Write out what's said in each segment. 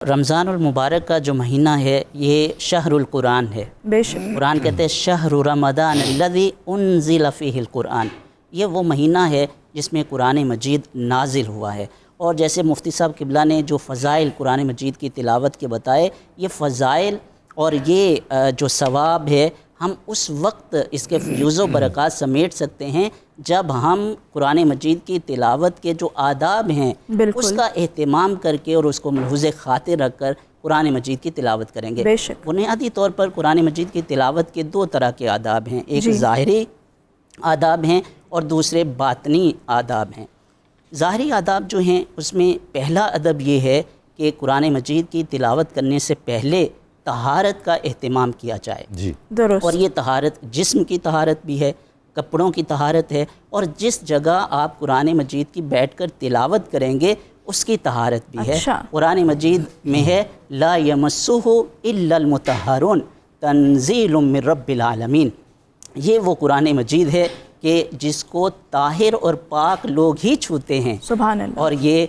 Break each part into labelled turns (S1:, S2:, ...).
S1: رمضان المبارک کا جو مہینہ ہے یہ شہر القرآن ہے۔
S2: بے شک
S1: قرآن کہتے ہیں شہر رمضان الذی انزل فیہ القرآن، یہ وہ مہینہ ہے جس میں قرآن مجید نازل ہوا ہے۔ اور جیسے مفتی صاحب قبلہ نے جو فضائل قرآن مجید کی تلاوت کے بتائے، یہ فضائل اور یہ جو ثواب ہے ہم اس وقت اس کے فیوز و برکات سمیٹ سکتے ہیں جب ہم قرآن مجید کی تلاوت کے جو آداب ہیں اس کا اہتمام کر کے اور اس کو ملحوظ خاطر رکھ کر قرآن مجید کی تلاوت کریں گے۔
S2: بے شک
S1: بنیادی طور پر قرآن مجید کی تلاوت کے دو طرح کے آداب ہیں، ایک ظاہری آداب ہیں اور دوسرے باطنی آداب ہیں۔ ظاہری آداب جو ہیں اس میں پہلا ادب یہ ہے کہ قرآن مجید کی تلاوت کرنے سے پہلے طہارت کا اہتمام کیا جائے۔
S2: درست۔
S1: اور یہ طہارت جسم کی طہارت بھی ہے، کپڑوں کی طہارت ہے، اور جس جگہ آپ قرآن مجید کی بیٹھ کر تلاوت کریں گے اس کی طہارت بھی ہے۔ قرآن مجید میں ہے لا یمسہ الا المطہرون تنزیل من رب العالمین، یہ وہ قرآن مجید ہے کہ جس کو طاہر اور پاک لوگ ہی چھوتے ہیں،
S2: سبحان اللہ،
S1: اور یہ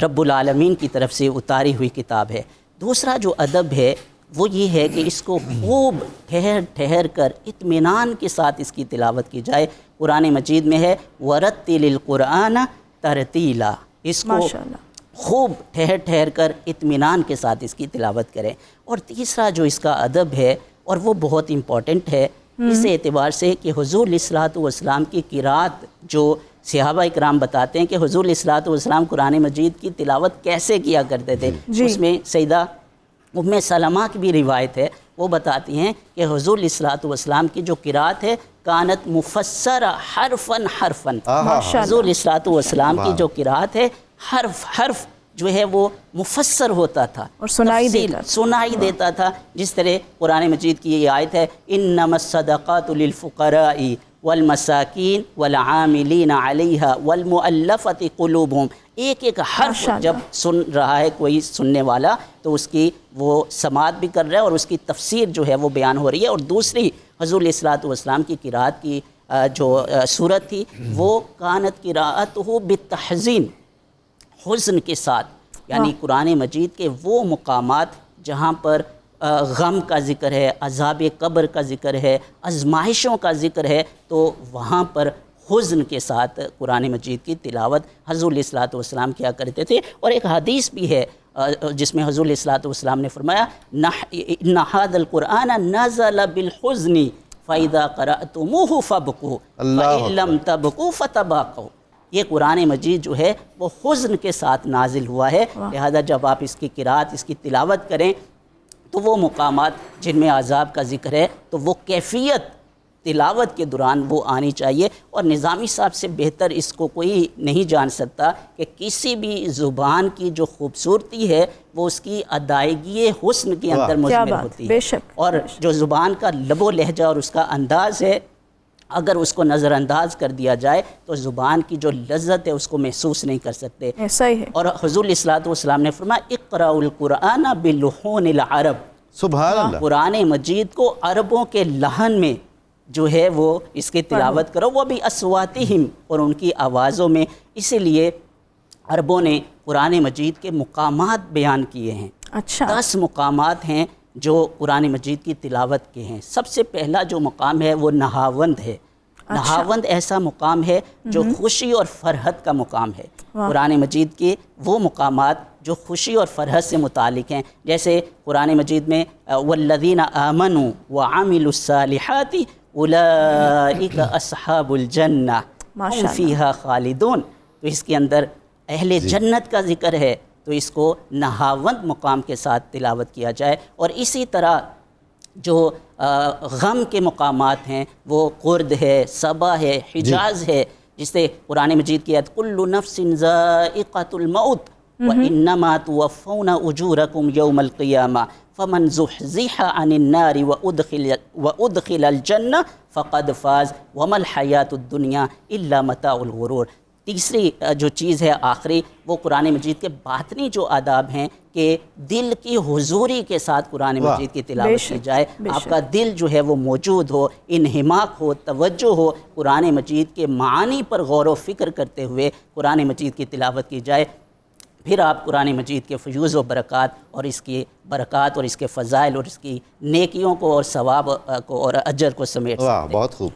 S1: رب العالمین کی طرف سے اتاری ہوئی کتاب ہے۔ دوسرا جو ادب ہے وہ یہ ہے کہ اس کو خوب ٹھہر کر اطمینان کے ساتھ اس کی تلاوت کی جائے۔ قرآن مجید میں ہے وَرَتِّلِ الْقُرْآنَ تَرْتِيلًا، اس کو خوب ٹھہر کر اطمینان کے ساتھ اس کی تلاوت کریں۔ اور تیسرا جو اس کا ادب ہے اور وہ بہت امپورٹنٹ ہے اس اعتبار سے کہ حضور علیہ الصلوۃ والسلام کی قرات جو صحابہ اکرام بتاتے ہیں کہ حضور علیہ الصلوۃ والسلام قرآن مجید کی تلاوت کیسے کیا کرتے تھے، اس میں سیدہ ام سلمہ کی بھی روایت ہے، وہ بتاتی ہیں کہ حضور علیہ الصلوۃ والسلام کی جو قرات ہے کانت مفسرہ حرفاً حرفاً، حضور علیہ الصلوۃ والسلام کی جو قرات ہے حرف جو ہے وہ مفسر ہوتا تھا اور سنائی دیتا تھا، جس طرح قرآن مجید کی یہ آیت ہے انما الصدقات للفقراء والمساکین والعاملین علیہا والمؤلفۃ قلوبہم، ایک ایک حرف جب سن رہا ہے کوئی سننے والا تو اس کی وہ سماعت بھی کر رہا ہے اور اس کی تفسیر جو ہے وہ بیان ہو رہی ہے۔ اور دوسری حضور علیہ الصلوۃ والسلام کی قرات کی جو صورت تھی وہ کانت قراءتہ بالتحزین، حزن کے ساتھ، یعنی قرآن مجید کے وہ مقامات جہاں پر غم کا ذکر ہے، عذاب قبر کا ذکر ہے، آزمائشوں کا ذکر ہے، تو وہاں پر حزن کے ساتھ قرآن مجید کی تلاوت حضور علیہ الصلوۃ والسلام کیا کرتے تھے۔ اور ایک حدیث بھی ہے جس میں حضور علیہ الصلوۃ والسلام نے فرمایا ان ھذا القرآن نزل بالحزن فاذا قرأتموہ فابکوا فإن لم تبکوا فتباکوا، یہ قرآن مجید جو ہے وہ حزن کے ساتھ نازل ہوا ہے، لہذا جب آپ اس کی قرات اس کی تلاوت کریں تو وہ مقامات جن میں عذاب کا ذکر ہے تو وہ کیفیت تلاوت کے دوران وہ آنی چاہیے۔ اور نظامی صاحب سے بہتر اس کو کوئی نہیں جان سکتا کہ کسی بھی زبان کی جو خوبصورتی ہے وہ اس کی ادائیگی حسن کے اندر مضمر ہوتی ہے، اور جو زبان کا لب و لہجہ اور اس کا انداز ہے اگر اس کو نظر انداز کر دیا جائے تو زبان کی جو لذت ہے اس کو محسوس نہیں کر سکتے۔ اور حضور علیہ الصلوۃ والسلام نے فرمایا اقرأوا القرآن بلحون العرب، سبحان اللہ، قرآن مجید کو عربوں کے لحن میں جو ہے وہ اس کی تلاوت کرو، وہ بھی اصواتہم، اور ان کی آوازوں میں۔ اسی لیے عربوں نے قرآن مجید کے مقامات بیان کیے ہیں، 10 مقامات ہیں جو قرآن مجید کی تلاوت کے ہیں۔ سب سے پہلا جو مقام ہے وہ نہاوند ہے۔ نہاوند ایسا مقام ہے جو خوشی اور فرحت کا مقام ہے۔ قرآن مجید کے وہ مقامات جو خوشی اور فرحت سے متعلق ہیں، جیسے قرآن مجید میں والذین آمنوا وعملوا الصالحات اولئک اصحاب الجنہ ہم فیہا خالدون، تو اس کے اندر اہل جنت کا ذکر ہے تو اس کو نہاوند مقام کے ساتھ تلاوت کیا جائے۔ اور اسی طرح جو غم کے مقامات ہیں وہ قرد ہے، صبا ہے، حجاز ہے، جس سے قرآن مجید کی آیت کل نفس ذائقۃ الموت وانما توفون اجورکم یوم القیامہ فمن زحزح عن النار وادخل الجنہ فقد فاز وما الحیاۃ الدنیا الا متاع الغرور۔ تیسری جو چیز ہے آخری وہ قرآن مجید کے باطنی جو آداب ہیں کہ دل کی حضوری کے ساتھ قرآن مجید کی تلاوت کی جائے، آپ کا دل جو ہے وہ موجود ہو، انہماک ہو، توجہ ہو، قرآن مجید کے معانی پر غور و فکر کرتے ہوئے قرآن مجید کی تلاوت کی جائے۔ پھر آپ قرآن مجید کے فیوز و برکات اور اس کی برکات اور اس کے فضائل اور اس کی نیکیوں کو اور ثواب کو اور اجر کو سمیٹ سکتے ہیں۔
S2: بہت خوب۔